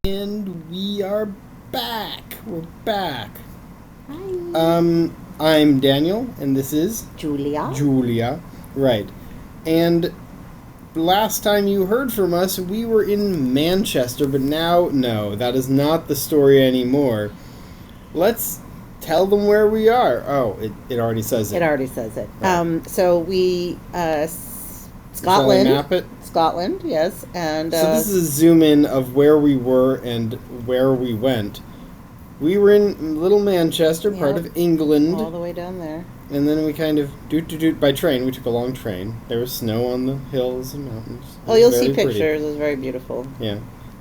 And we are back. We're back. Hi. I'm Daniel, and this is Julia. Julia. Right. And last time you heard from us, we were in Manchester, but now, no, that is not the story anymore. Let's tell them where we are. Oh, it already says it. It already says it. Right. So we, Shall I Scotland. map it? Scotland, yes. And So this is a zoom in of where we were and where we went. We were in Little Manchester, part of England. all the way down there. And then we kind of doot by train. We took a long train. There was snow on the hills and mountains. Oh, you'll see Very pictures. pretty. It was very beautiful. Yeah.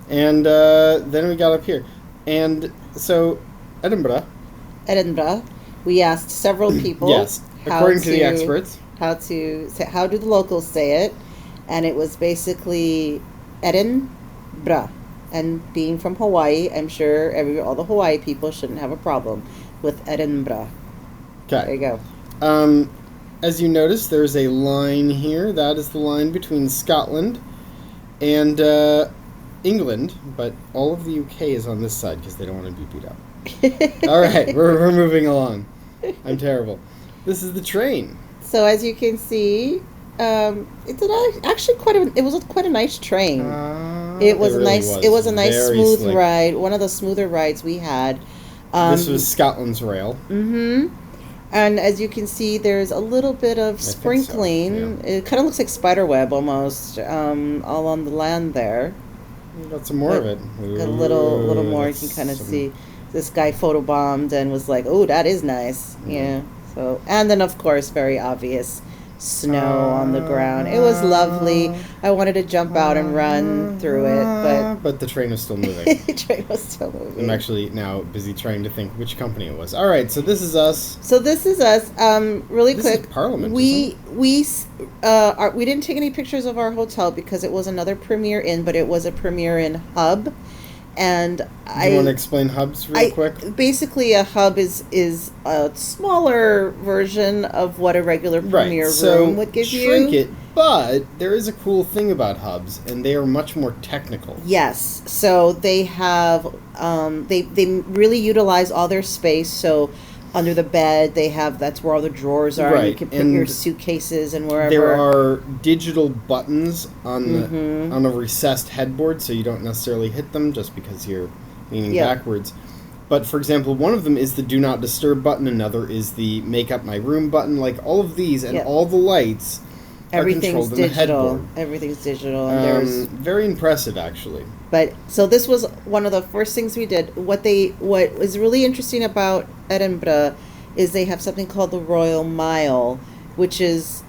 And then we got up here. And so, Edinburgh. Edinburgh. We asked several people. Yes, according to the experts. How do the locals say it? And it was basically Edinburgh. And being from Hawaii, I'm sure all the Hawaii people shouldn't have a problem with Edinburgh. Okay. There you go. As you notice, there's a line here. That is the line between Scotland and England, but all of the UK is on this side because they don't want to be beat up. All right, we're moving along. I'm terrible. This is the train. So as you can see, it was quite a nice train. It was a nice Very smooth slick. ride. One of the smoother rides we had. This was Scotland's rail. Mm-hmm. And as you can see, there's a little bit of sprinkling. So, It kind of looks like spiderweb almost, all on the land there. We got some more of it. Got a little more. You can kind of see. This guy photobombed and was like, "Oh, that is nice." Yeah. So, and then of course, very obvious snow on the ground. It was lovely. I wanted to jump out and run through it, but the train was still moving. the train was still moving. I'm actually now busy trying to think which company it was. All right, so this is us. Really This quick. is Parliament. We didn't take any pictures of our hotel because it was another Premier Inn, but it was a Premier Inn hub. And Do you want to explain hubs real quick? Basically, a hub is a smaller version of what a regular Premier room would give you. Shrink it, but there is a cool thing about hubs, and they are much more technical. Yes, so they have they really utilize all their space. So under the bed, that's where all the drawers are. Right, You can put your suitcases and wherever. There are digital buttons on a recessed headboard, so you don't necessarily hit them just because you're leaning backwards. But for example, one of them is the Do Not Disturb button. Another is the Make Up My Room button. Like all of these and all the lights. Everything's digital. Headboard. Everything's digital, and there's very impressive, actually. But so this was one of the first things we did. What is really interesting about Edinburgh is they have something called the Royal Mile, which is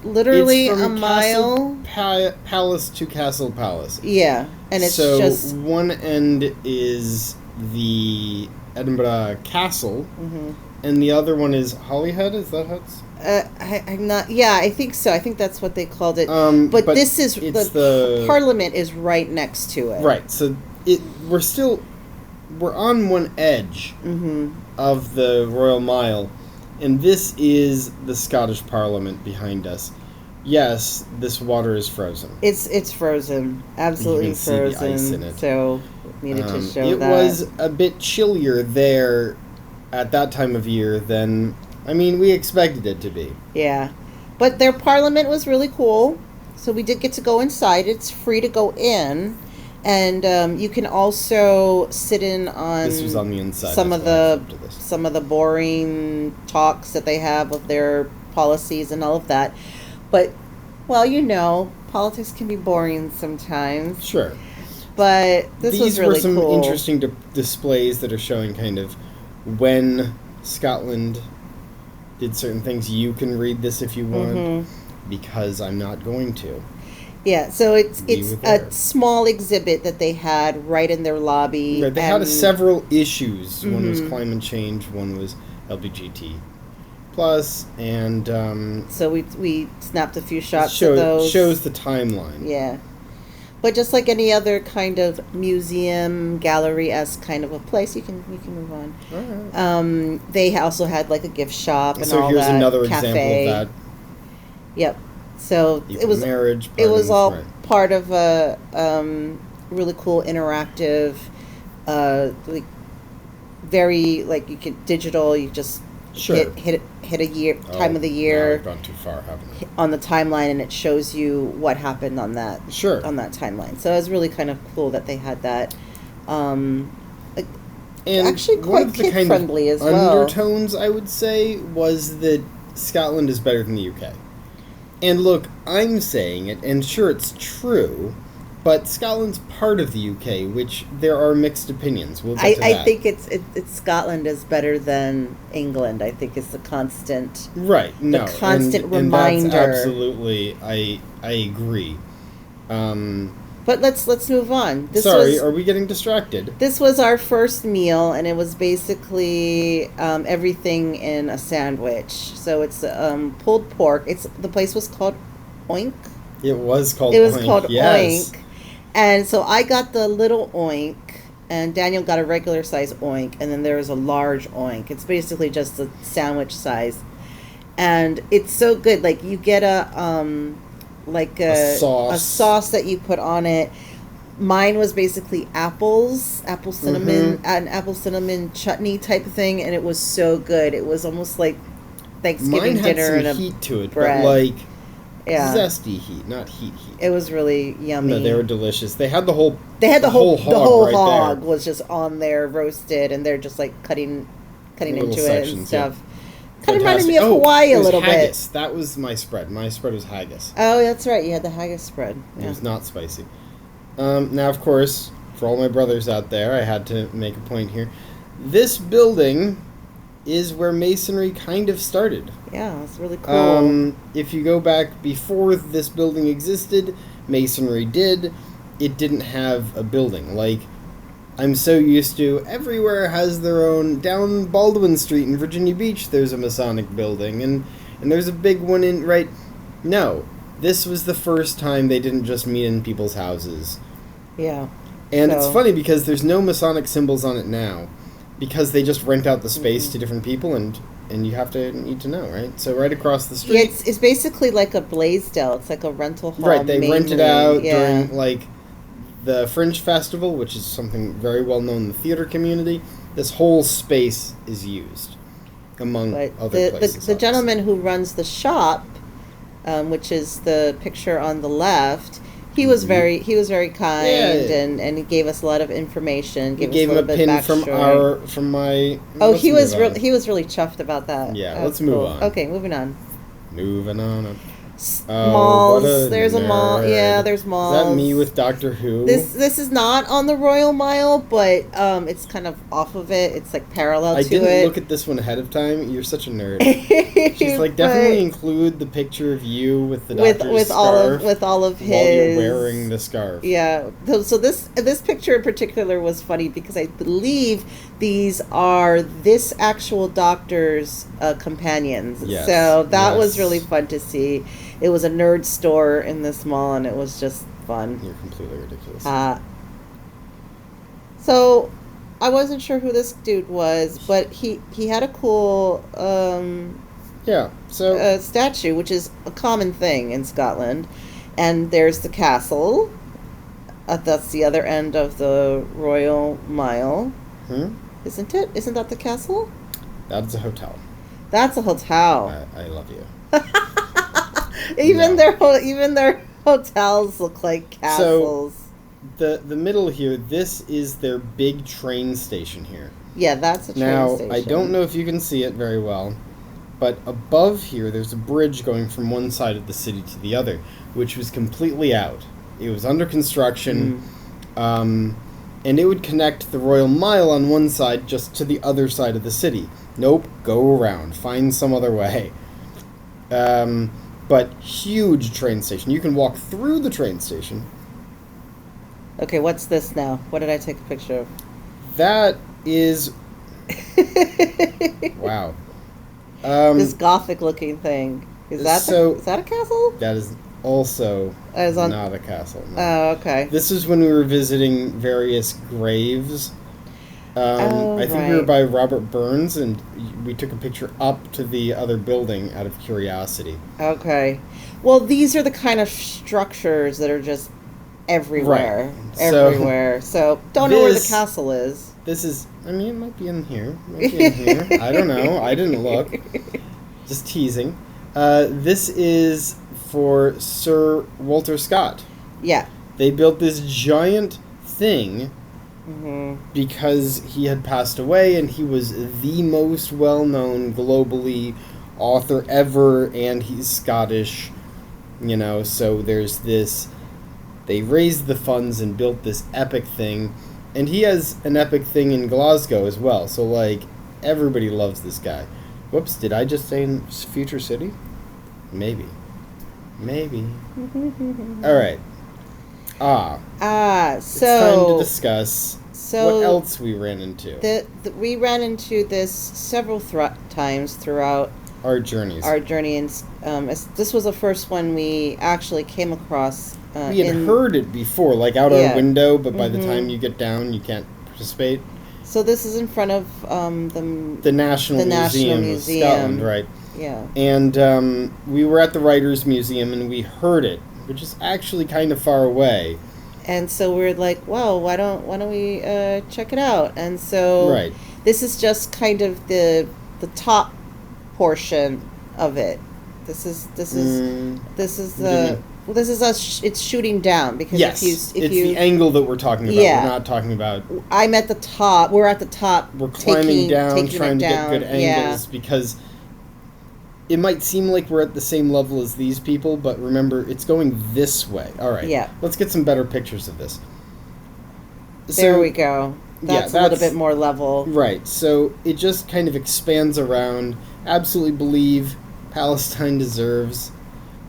literally it's from a mile. Palace to Castle Palace. Yeah, and it's just one end is the Edinburgh Castle, and the other one is Holyhead. Is that how it's? I'm not. Yeah, I think so. I think that's what they called it. But this is the Parliament is right next to it. Right. So we're on one edge of the Royal Mile, and this is the Scottish Parliament behind us. Yes, this water is frozen. It's frozen, absolutely frozen. See the ice in it. So needed to show it that. It was a bit chillier there at that time of year than. We expected it to be. Yeah. But their parliament was really cool. So we did get to go inside. It's free to go in. And you can also sit in on this was on the inside. some of the boring talks that they have of their policies and all of that. But, politics can be boring sometimes. Sure. But this was really cool. These were some interesting displays that are showing kind of when Scotland did certain things. You can read this if you want, because I'm not going to. Yeah, so it's a small exhibit that they had right in their lobby. Right, they had several issues. One was climate change, one was LBGT plus, and so we snapped a few shots of those. Shows the timeline. Yeah. But just like any other kind of museum, gallery-esque kind of a place, you can move on. All right. They also had like a gift shop and so all here's that. another cafe. example of that. Yep. So it was marriage. It was all part of a really cool interactive, like very like you can digital. You just Sure. hit a year time of the year. I've gone too far, haven't I? On the timeline, and it shows you what happened on that timeline. So it was really kind of cool that they had that. Like, And actually one quite of the kid kind friendly of as well. undertones, I would say, was that Scotland is better than the UK. And look, I'm saying it, and sure, it's true, but Scotland's part of the UK, which there are mixed opinions. We'll get to that. I think it's Scotland is better than England. I think it's the constant No, constant and reminder. that's absolutely, I agree. But let's move on. Are we getting distracted? This was our first meal, and it was basically everything in a sandwich. So it's pulled pork. The place was called Oink. It was called Oink. And so I got the little Oink, and Daniel got a regular size Oink, and then there was a large Oink. It's basically just a sandwich size, and it's so good. Like you get a sauce that you put on it. Mine was basically apple cinnamon, an apple cinnamon chutney type of thing, and it was so good. It was almost like Thanksgiving dinner and a heat to it, bread. but like zesty heat, not heat. It was really yummy. No, they were delicious. They had the whole hog was just on there roasted, and they're just like cutting into it and stuff. Yeah. Kind of reminded me of Hawaii a little haggis. bit. That was my spread. My spread was haggis. Oh, that's right. You had the haggis spread. Yeah. It was not spicy. Now, of course, for all my brothers out there, I had to make a point here. This building is where masonry kind of started. Yeah, it's really cool. If you go back before this building existed, masonry did. It didn't have a building. Like, I'm so used to everywhere has their own. Down Baldwin Street in Virginia Beach, there's a Masonic building, and there's a big one in right. No, this was the first time they didn't just meet in people's houses. Yeah, and it's funny because there's no Masonic symbols on it now, because they just rent out the space to different people, and you need to know, right? So right across the street, it's basically like a Blaisdell. It's like a rental hall. Right, they rent it out during like the Fringe Festival, which is something very well known in the theater community. This whole space is used, among other places. The gentleman who runs the shop, which is the picture on the left, he was very kind, and he gave us a lot of information. He gave him a pin from my. He was really chuffed about that. Yeah, let's move on. Okay, moving on. Moving on. Malls. There's a mall. Yeah, there's malls. Is that me with Doctor Who? This is not on the Royal Mile, but it's kind of off of it. It's like parallel to it. I didn't look at this one ahead of time. You're such a nerd. She's like, definitely include the picture of you with the doctor's scarf. With all of his. While you're wearing the scarf. Yeah. So this picture in particular was funny because I believe these are this actual doctor's companions. Yes. So that was really fun to see. It was a nerd store in this mall, and it was just fun. You're completely ridiculous. So I wasn't sure who this dude was, but he had a cool statue, which is a common thing in Scotland. And there's the castle. That's the other end of the Royal Mile. Isn't it? Isn't that the castle? That's a hotel. That's a hotel. I love you. Even their hotels look like castles. So the middle here, this is their big train station here. Yeah, that's a train station. Now, I don't know if you can see it very well, but above here there's a bridge going from one side of the city to the other, which was completely out. It was under construction, and it would connect the Royal Mile on one side just to the other side of the city. Nope, go around. Find some other way. But huge train station. You can walk through the train station. Okay, what's this now? What did I take a picture of? That is... Wow. This Gothic-looking thing. Is that a castle? That is also not a castle. No. Oh, okay. This is when we were visiting various graves. I think we were by Robert Burns, and we took a picture up to the other building out of curiosity. Okay. Well, these are the kind of structures that are just everywhere. Right. Everywhere. So don't know where the castle is. This is, I mean, it might be in here. I don't know. I didn't look. Just teasing. This is for Sir Walter Scott. Yeah. They built this giant thing Mm-hmm. because he had passed away, and he was the most well-known globally author ever, and he's Scottish, so there's this. They raised the funds and built this epic thing, and he has an epic thing in Glasgow as well, so, everybody loves this guy. Whoops, did I just say in Future City? Maybe. Alright. So it's time to discuss what else we ran into. We ran into this several times throughout our journeys. And this was the first one we actually came across. We had heard it before, out our window, but by the time you get down, you can't participate. So this is in front of the National Museum of Scotland, right? Yeah. And we were at the Writers' Museum, and we heard it, which is actually kind of far away. And so we were like, well, why don't we check it out? And so this is just kind of the top portion of it. This is us. It's shooting down because if it's the angle that we're talking about. Yeah. We're not talking about. I'm at the top. We're at the top. We're climbing down, trying to get good angles because it might seem like we're at the same level as these people, but remember, it's going this way. All right. Yeah. Let's get some better pictures of this. There we go. That's a little bit more level. Right. So it just kind of expands around. Absolutely believe Palestine deserves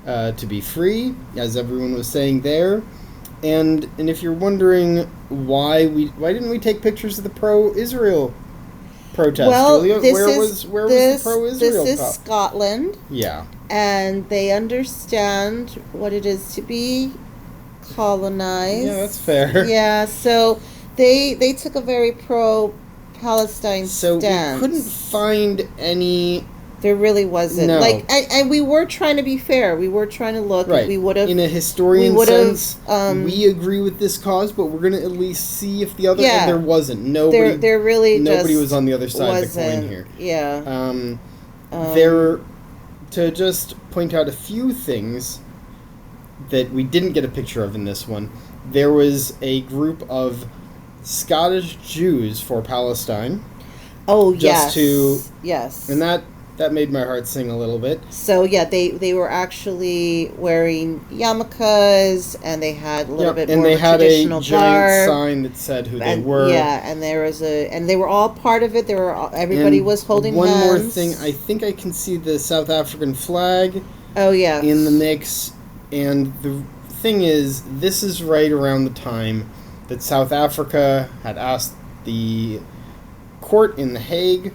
to be free, as everyone was saying there. And if you're wondering why didn't we take pictures of the pro-Israel protest, well, Julia? Where was the pro-Israel? This is Scotland. Yeah. And they understand what it is to be colonized. Yeah, that's fair. Yeah, so they took a very pro-Palestine stance. So we couldn't find any. There really wasn't. No. And we were trying to be fair. We were trying to look. Right. We would have. In a historian sense, we agree with this cause, but we're going to at least see if the other. Yeah. And there wasn't. Nobody. There really. Nobody was on the other side of the coin here. Yeah. To just point out a few things that we didn't get a picture of in this one, there was a group of Scottish Jews for Palestine. Oh, yes. And that made my heart sing a little bit. So, yeah, they were actually wearing yarmulkes, and they had a little bit more of a traditional garb. And they had a giant sign that said who they were. Yeah, and and they were all part of it. Everybody was holding hands. One more thing, I think I can see the South African flag. Oh, yeah. In the mix. And the thing is, this is right around the time that South Africa had asked the court in The Hague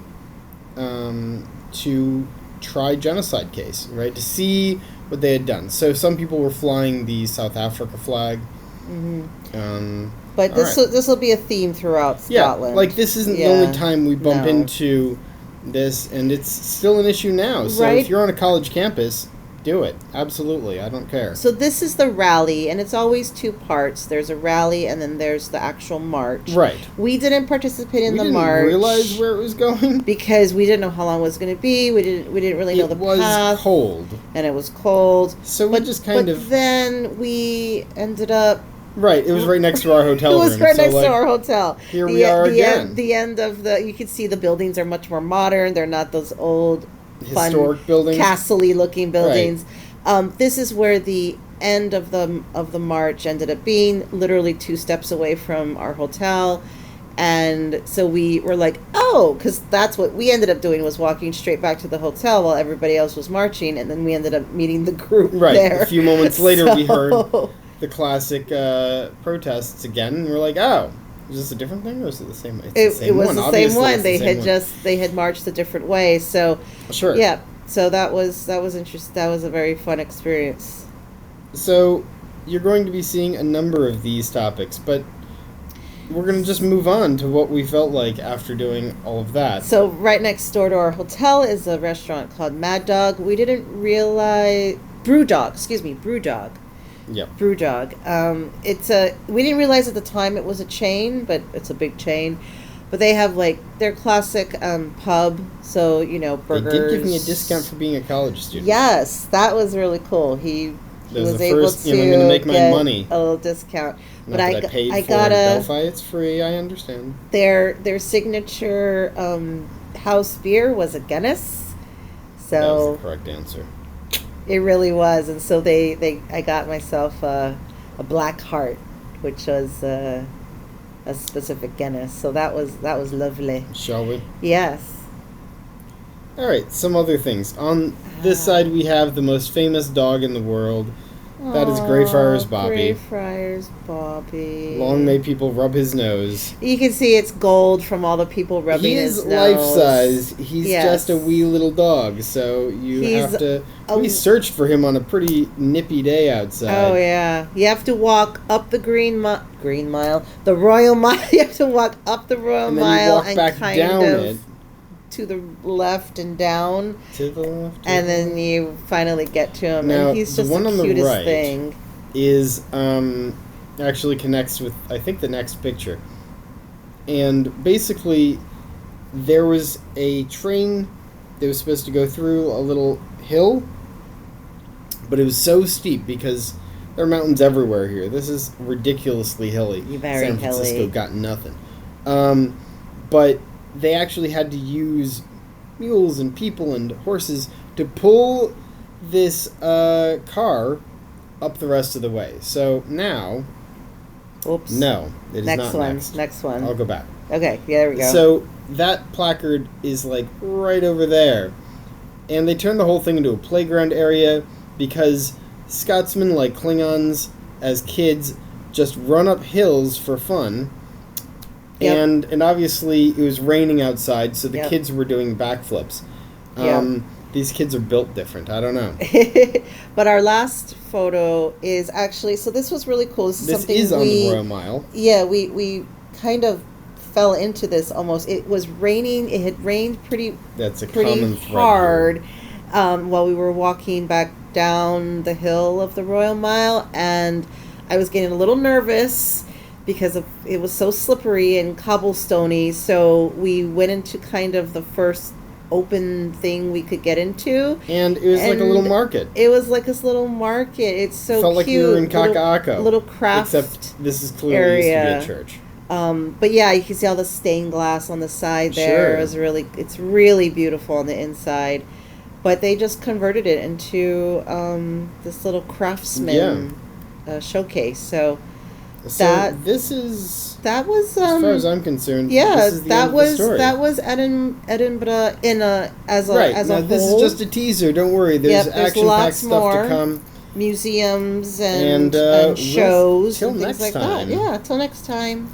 to try genocide case, right? To see what they had done. So some people were flying the South Africa flag. Mm-hmm. But this will be a theme throughout Scotland. Yeah, this isn't the only time we bump into this, and it's still an issue now. So if you're on a college campus, do it. Absolutely. I don't care. So this is the rally, and it's always two parts. There's a rally, and then there's the actual march. Right. We didn't participate in the march. We didn't realize where it was going. Because we didn't know how long it was going to be. We didn't really know the path. It was cold. And it was cold. So we just kind of... But then we ended up... Right. It was right next to our hotel room. It was right next to our hotel. Here we are again. The end of the... You can see the buildings are much more modern. They're not those old... historic buildings, castle-y looking buildings. Right. This is where the end of the march ended up being, literally 2 steps away from our hotel, and so we were like, oh, because that's what we ended up doing, was walking straight back to the hotel while everybody else was marching, and then we ended up meeting the group there. A few moments later, we heard the classic protests again, and we're like, oh. Is this a different thing, or is it the same? It was the same one. They had marched a different way. So sure. Yeah. So that was interesting. That was a very fun experience. So you're going to be seeing a number of these topics, but we're going to just move on to what we felt like after doing all of that. So right next door to our hotel is a restaurant called Mad Dog. We didn't realize Brew Dog. Yep. Brewdog. We didn't realize at the time it was a chain, but it's a big chain. But they have like their classic pub, so burgers. They did give me a discount for being a college student. Yes, that was really cool. He was able to I'm going to make my get money. a little discount. Not that I paid for Delphi. It's free. I understand. Their signature house beer was a Guinness. So that was the correct answer. It really was, and so I got myself a Black Heart, which was a specific Guinness. So that was lovely. Shall we? Yes. All right. Some other things. On this side, we have the most famous dog in the world. That is Greyfriars Bobby. Greyfriars Bobby. Long may people rub his nose. You can see it's gold from all the people rubbing his nose. He is life-size. He's just a wee little dog, so we searched for him on a pretty nippy day outside. Oh, yeah. You have to walk up the Green Mile, the Royal Mile. You have to walk up the Royal Mile and back kind down of it. To the left and down. To the left. And then you finally get to him. Now, and he's just the one the on the cutest right thing. Is actually connects with, I think, the next picture. And basically, there was a train that was supposed to go through a little hill, but it was so steep because there are mountains everywhere here. This is ridiculously hilly. Very San Francisco hilly. got nothing. But they actually had to use mules and people and horses to pull this car up the rest of the way. So now... Oops. No, it is not next. Next one. I'll go back. Okay, yeah, there we go. So that placard is like right over there. And they turned the whole thing into a playground area because Scotsmen, like Klingons, as kids, just run up hills for fun. Yep. And obviously it was raining outside, so the kids were doing backflips. These kids are built different. I don't know. But our last photo is actually... So this was really cool. This is on the Royal Mile. Yeah, we kind of fell into this almost. It was raining. It had rained pretty hard while we were walking back down the hill of the Royal Mile. And I was getting a little nervous because it was so slippery and cobblestoney. So we went into kind of the first open thing we could get into, and it was like a little market. It was like this little market. It's so felt cute. Like we were in Kaka'ako. Little craft. Except this is clearly area. Used to be a church. But yeah, you can see all the stained glass on the side there. Sure. It's really beautiful on the inside. But they just converted it into this little craftsman showcase. So that was as far as I'm concerned. Yeah, this is the end of the story. that was Edinburgh as a whole. This is just a teaser. Don't worry. There's action-packed stuff to come. Museums and shows till and things next like time. that. Yeah, till next time.